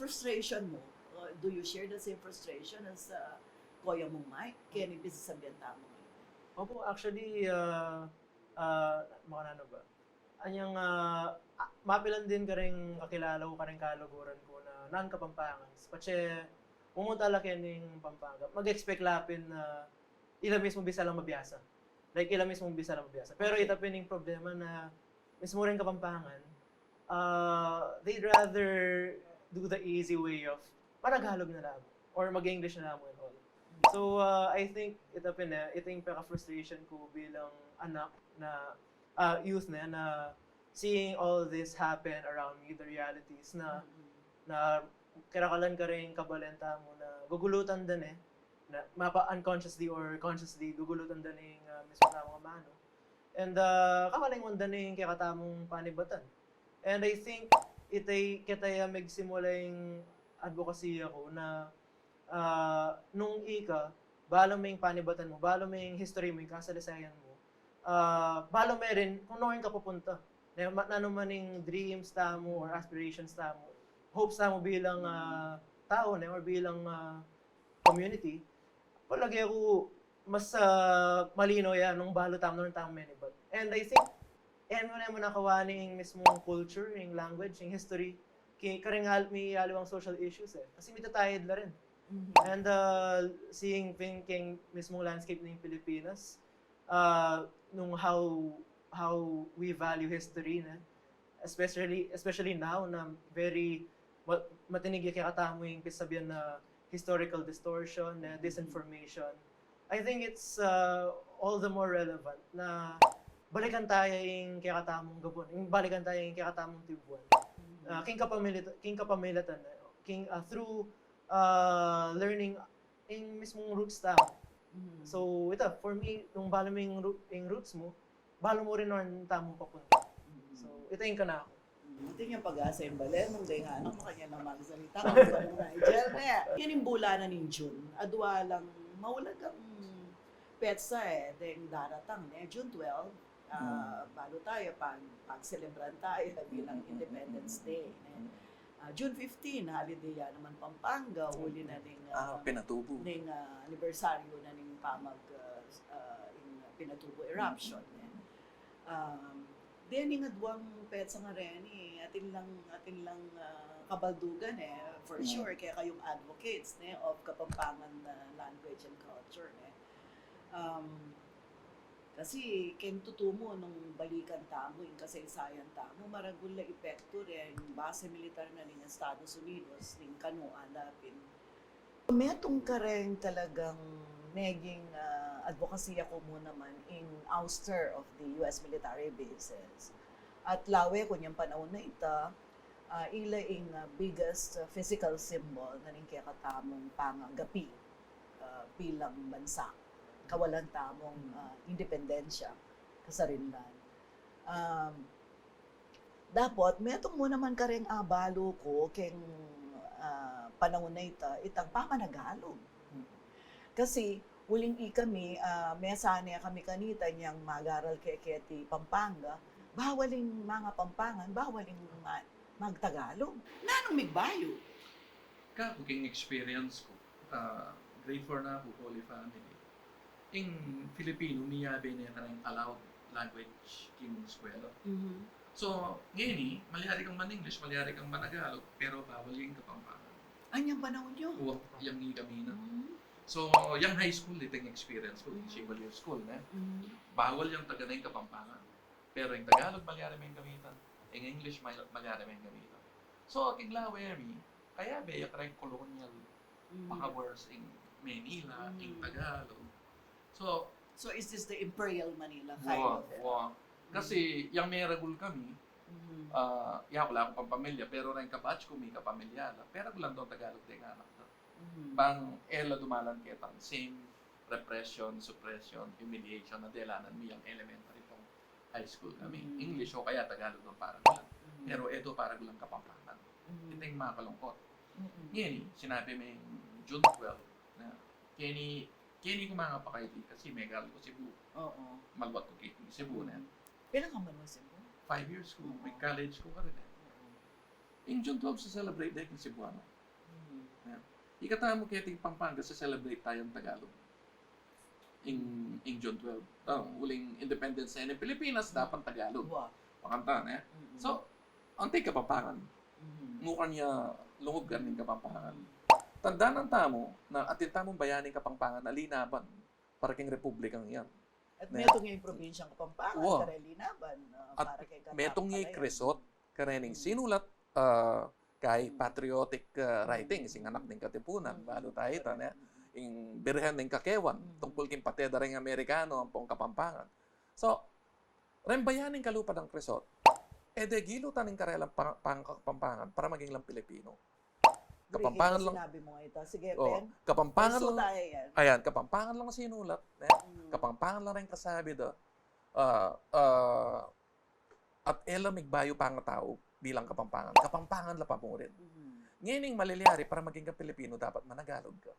frustration mo, do you share the same frustration as Kuya mong Mike? Kaya ni bisasabihan tamo ngayon. Opo, actually, ano ba? Anyang, mapilan din ka rin kakilala ko ka rin kaluguran ko na nan Kapampangan. Pache, pumunta laki ng Pampanga. Mag-expect lapin na ila mismo bisa lang mabiyasa. Like, ila mismo bisa lang mabiyasa. Pero ita pining problema na mismo rin Kapampangan, they'd rather do the easy way of managhalog na lang or mag-English na lang and all. So, I think ito yung paka-frustration ko bilang anak na youth na seeing all this happen around me, the realities na kirakalan ka rin kabalenta mo na gugulutan din na mapa unconsciously or consciously gugulutan din yung mismo tamang mano. And kakaling mo din yung kikatamong panibatan. And I think kita magsimula yung advocacy ako na nung balo mo yung panibatan mo, balo mo yung history mo, yung kasalisayan mo, balo mo rin kung noon ka pupunta. Ano man yung dreams tamo or aspirations tamo, hopes tamo bilang tao or bilang community, palagi ako mas malino yan nung balo tamo ng tamang manibat. And I think, mo naman nakawaning mismong culture, yung language, yung history, karing may aliwang social issues Kasi mitatayad na rin. And seeing thinking mismong landscape ng Pilipinas, nung how we value history especially now na very matinig yung katamo yung pisabihan na historical distortion, disinformation. I think it's all the more relevant na balikan tayo yung kakatamong gabon, balikan tayo yung kakatamong tibuan. King kapamilatan through learning yung mismong roots tao. So, ito, for me, nung balo mo yung roots mo, balo mo rin ang tamang papunta. So, ito yung kana ako. Ito yung pag-asa yung balen, nung day nga, makanya na magsalita, kung ba nung Nigel, yan yung bulanan ng June, adwa lang, maulag ang petsa then daratang, June 12, balo tayo, pag-celebran tayo bilang Independence Day. June 15, holiday yan naman Pampanga, uli na ning Pinatubo. Ning anibersaryo na ning pamag Pinatubo eruption. Then yung adwang petsa nga rin atin lang kabaldugan for sure kaya kayong advocates of Kapampangan language and culture kasi keng tutumo nung balikan tamo, yung kasaysayan tamo, maragul na epekto rin yung base militar na ng Estados Unidos, ng kanuan lapin. Metong ka rin talagang naging advocacy ako mo naman in ouster of the US military bases. At lawe ko niyang panahon na ita, ila yung biggest physical symbol na rin kaya katamong pangagapi bilang bansa. Kawalan tamong independensya kasarinlan. Dapat metong mo naman ka rin abalo ko keng panahon na itang pamanagalog. Kasi uling kami, mesane kami kanita niyang magaral keketi Pampanga, bawaling mga Pampangan, bawaling magtagalog. Nanong migbayo? Cooking experience ko, grade 4 na ako, Holy Family. In Filipino, miyabe niya na rin allowed language in eskwela. So, ngayon malyari kang man-English, malyari kang man-Tagalog, pero bawal yung Kapampangan. Anyang panahon nyo? Huwag yung kami na. So, yung high school, ito yung experience ko, yung Chivalier School, bawal yung taga na yung Kapampangan. Pero yung Tagalog, malyari may gamitan. Yung English, malyari may gamitan. So, aking laweri, kaya beyak rin colonial words in Manila, in Tagalog. So is this the Imperial Manila kind of? Kasi yung may ragul kami, wala akong pampamilya, pero rin kabatch ko may kapamilyala. Pero ko lang doon Tagalog din anak na. Bang ela dumalan ketang same repression, suppression, humiliation na delanan mi yung elementary tong high school kami. English o kaya Tagalog doon para lang. Pero ito para lang Kapampangan. Ito yung mga kalungkot. Ngayon, sinabi mo yung June 12 na kini ko mga pakaiti kasi may galing ko Cebu. Oo. Malwat ko kiti Cebu na. Ilan ka man mo Cebu? 5 years ko, may college ko ka rin In June 12 sa celebrate day ng Cebuano. Ayan. Ikatahan mo kaya ting Pampanga sa celebrate tayong Tagalog. In June 12. Uling independence na ng Pilipinas, dapat Tagalog. Wow. Pakanta na. So, antay Kapampangan. Mukha niya lungog ganing Kapampangan. Tanda ng tamo na atin tamong bayaning Kapampangan na linaban para king republikang yan. At metong yung probinsyang Kapampangan, Wow. karelinaban, At para kay Katap metong pala yung yan. kresot, karening sinulat kay patriotic writing, ising anak ng Katipunan, balo tayo ito, yung birhen ng Kakewan, tungkol king pateda ring Amerikano, ang pong Kapampangan. So, rembayaning kalupa ng kresot, de gilo taning karelang Kapampangan para maging lang Pilipino. Kapampangan lang. Sinabi mo nga ito. Sige, Oh, Ben. Kapampangan So lang. tayo yan. Ayan, Kapampangan lang sinulat. Kapampangan lang rin kasabi do. At ela migbayo pa nga tao bilang Kapampangan. Kapampangan la pa mo rin. Ngayon maliliari para maging ka Pilipino dapat managalog ka.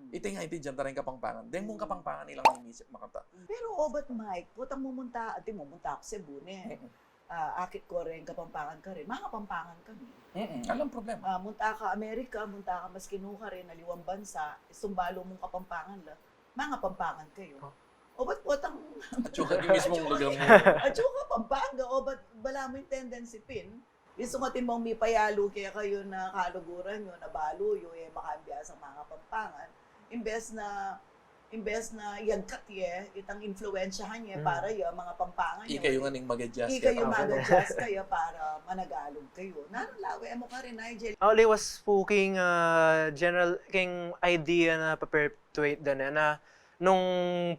Ito nga iti dyan rin Kapampangan. Dahil mong Kapampangan nilang inisip makata. Pero ba't Mike, putang mumunta ako sa Cebu ne. Akit ko rin Kapampangan ka rin. Mga Kapampangan kami. Alam problema. Munta ka Amerika, munta ka mas kinuha rin, naliwang bansa, sumbalo mong Kapampangan la. Mga Kapampangan kayo. O ba't putang... At yung mismong lugar mo. At yung Kapampangan, o ba't bala mo yung tendency pin? Isumatin mong may payalo kaya kayo na kaluguran nyo, na balo yun, makambya sa mga Kapampangan. Imbes na yagkat itang influensyahan niya para yung mga Pampangan nyo. Ikayo nga ning mag-adjust. Ikayo mag-adjust kayo para managalog kayo. Naralawe mo ka rin, Nigel. Only was speaking general king idea na perpetuate na nung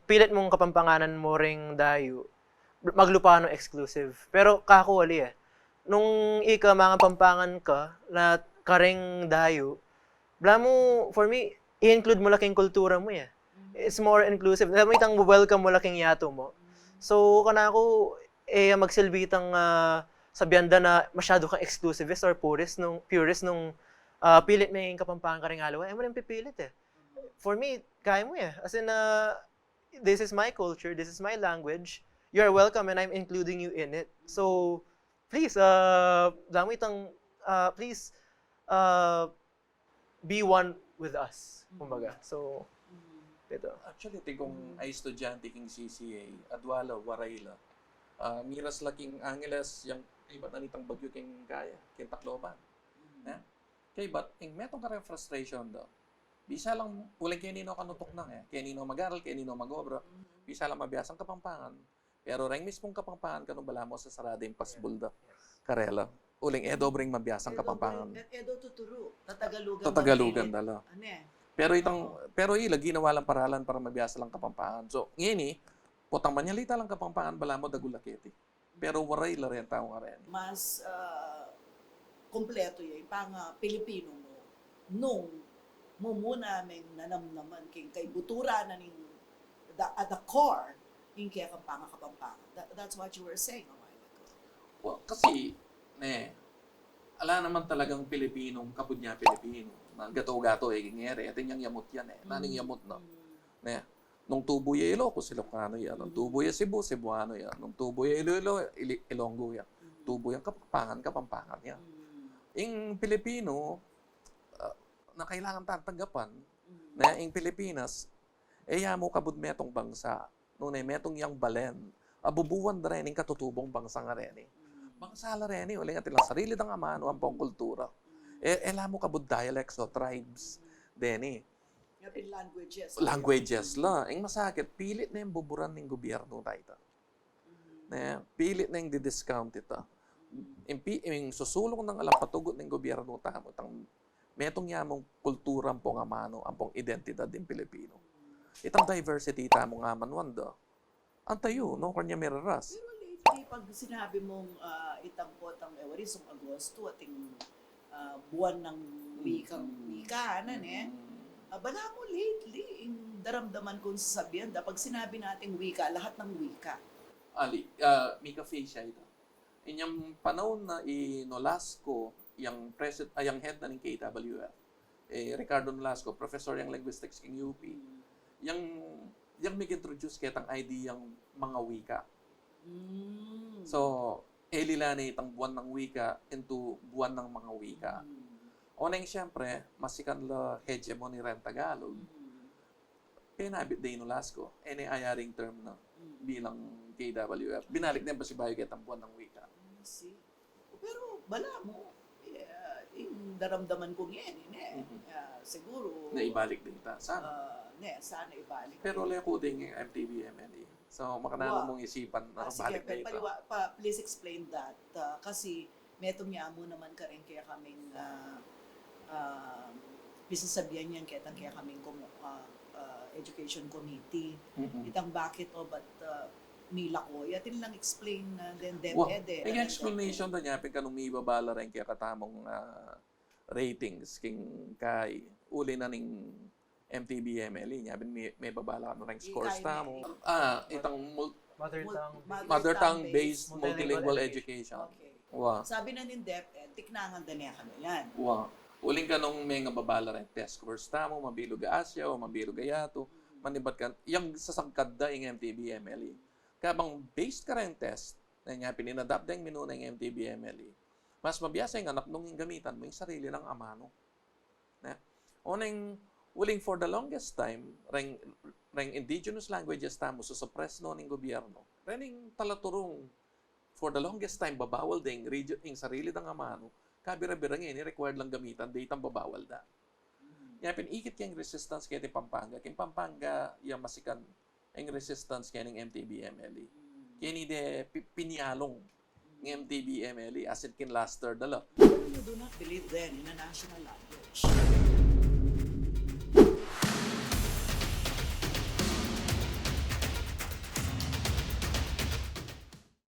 pilit mong Kapampanganan mo ring dayo, maglupano exclusive. Pero kako ali nung ika mga Pampangan ka, na karing dayo, bla mo, for me, i-include mo laking kultura mo It's more inclusive. May itang welcome mo laking yato mo. So, kanako, magsilbitang sabianda na masyado kang exclusivist or purist nung pilit may Kapampangan ka ring alawa, mo rin pipilit For me, kaya mo As in, this is my culture, this is my language, you're welcome and I'm including you in it. So, please, please, be one with us, kumbaga. So, ito. Actually, kung ay estudyante king CCA, adwala, warayla, miras laking Angeles, yung iba na nitang bagyo king kaya, king Tacloban. Kaya ba't, metong ka rin frustration do. Bisa lang, uling kaya nino kanutok nang kaya nino mag-aral, kaya nino mag-obra, bisa lang mabiyasang Kapampangan. Pero ring mismong Kapampangan, kanong bala mo sa sarading pasbul do. Karela. Uling dobring mabiyasang Kapampangan. Edo tuturo. Tatagalugan dala. Ano Pero lagi ginawa lang paralan para mabiyasa lang Kapampangan. So, ngayon putang manyalita lang Kapampangan, bala mo dagulaketi. Pero waray la rin tao nga rin. Mas kompleto yung pang Pilipino mo nung mo muna may nanamnaman kay butura na ning at the core yung kaya Kapampangan. That's what you were saying a while ago. Well, kasi, ala naman talagang Pilipinong kapudnya Pilipino. Gato-gato ngere. Atin yung yamot yan Naning yamot no. Nung tubo ya Ilocos, Ilocano yan. Nung tubo ya Cebu, Cebuano yan. Nung tubo ya Iloilo, Ilonggo yan. Tubo yung Kapampangan yan. Yung Pilipino, na kailangan tatagapan, na yung Pilipinas, mo kabud metong bangsa. Nung metong yang balen, abubuwan na rin yung katutubong bangsa nga rin Bangsa la rin uling at ilang sarili ng amano ang pong kultura. Mo kabud dialects o tribes. Deni. Languages la. Ang masakit, pilit na yung buburan ng gobyerno tayo. Pilit na yung di-discount ito. Yung susulong ng alapatugot ng gobyerno tamo. Metong yamong kultura ang pong amano, ang pong identidad ng Pilipino. Itang diversity tamo nga man do. Antayo, no? Kanya miraras. Pero lately, pag sinabi mong itangkot ang Ewarisong Agosto at buwan ng wikahanan bala mo lately, daramdaman kong sasabihan, pag sinabi nating wika, lahat ng wika. Ali, Mika Facia ito. Inyang panahon na Nolasco, yung head na ng KWF, Ricardo Nolasco, professor yung linguistics ng UP, yung mag-introduce kitang idea yung mga wika. So, elila na itang buwan ng wika into buwan ng mga wika. Unang siyempre, masikan la hegemony ren Tagalog. Pinabit din no Lasco, any ayaring term na bilang KWF. Binalik din ba si Bayo Ketampuan ng wika? See? Pero bala mo, yung daramdaman kong yan, siguro, Na ibalik din ta. Sana. sana ibalik. Pero leko din yung MTV MLE. So, makanalo mong isipan na Sige, balik din ito. please explain that. Kasi metong niya mo naman ka rin kaya kaming pisasabihan niyan kaya kaming education committee. Itang bakit but nila ko. Yatin lang explain na then DepEd. Yung explanation na niya, kanong may babala rin kaya katamong ratings king kay uli na ning MTV MLE niya. May babala ka na rin scores tamo. Itang mother tongue based multilingual education. Okay. Wow. Sabi na ni DepEd, tiknangan din niya kami yan. Wow. Uling ka nung may nga babala rin test scores tamo, mabilog Asya o mabilog Ayato, manibat ka, yung sasangkad da yung MTV MLE. Kabang based ka rin test, na nga pininadapt da yung menu ng MTV MLE, mas mabiyasa yung anak nung gamitan mo yung sarili ng amano. Na, unang, uling for the longest time, ring indigenous languages tamo suppress no ng gobyerno. Ring talaturong for the longest time babawal din yung sarili ng amano. Kabira-bira ngayon, required lang gamitan, datang babawal da. Yan, pinikit yung resistance kaya ng Pampanga. Yung Pampanga, yung masikan, yung resistance kaya ng MTV MLE. Kaya hindi pinyalong ng MTV MLE as it can last dala. You do not believe then in a national language.